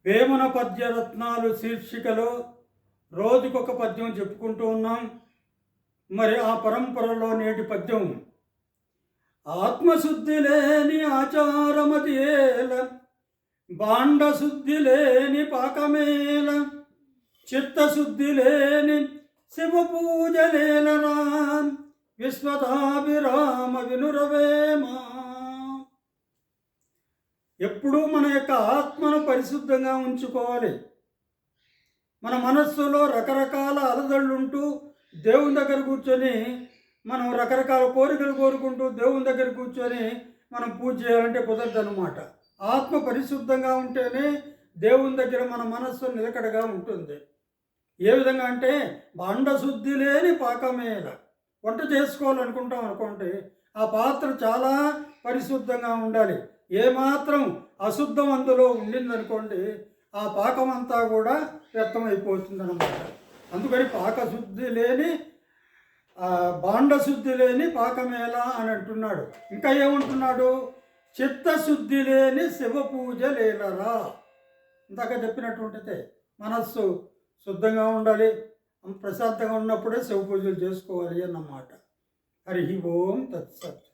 వేమన పద్యరత్నాలు శీర్షికలో రోజుకొక పద్యం చెప్పుకుంటూ ఉన్నాం. మరి ఆ పరంపరలో నేటి పద్యం, ఆత్మశుద్ధి లేని ఆచారమదేల, బాండశుద్ధి లేని పాకమేల, చిత్తశుద్ధి లేని శివ పూజలేలరా, విశ్వదాభిరామ వినురవేమా. ఎప్పుడూ మన యొక్క ఆత్మను పరిశుద్ధంగా ఉంచుకోవాలి. మన మనస్సులో రకరకాల అలదళ్ళుంటూ దేవుని దగ్గర కూర్చొని మనం రకరకాల కోరికలు కోరుకుంటూ దేవుని దగ్గర కూర్చొని మనం పూజ చేయాలంటే కుదరదన్నమాట. ఆత్మ పరిశుద్ధంగా ఉంటేనే దేవుని దగ్గర మన మనస్సు నిలకడగా ఉంటుంది. ఏ విధంగా అంటే, బండశుద్ధి లేని పాకమేల. వంట చేసుకోవాలనుకుంటాం అనుకోండి, ఆ పాత్ర చాలా పరిశుద్ధంగా ఉండాలి. ఏమాత్రం అశుద్ధం అందులో ఉండిందనుకోండి, ఆ పాకం అంతా కూడా వ్యర్థమైపోతుందన్నమాట. అందుకని పాకశుద్ధి లేని బాండశుద్ధి లేని పాకమేలా అని అంటున్నాడు. ఇంకా ఏమంటున్నాడు? చిత్తశుద్ధి లేని శివ పూజ లేలరా. ఇందాక చెప్పినటువంటిదే, మనస్సు శుద్ధంగా ఉండాలి, ప్రశాంతంగా ఉన్నప్పుడే శివ పూజలు చేసుకోవాలి అన్నమాట. హరి ఓం తత్సత్.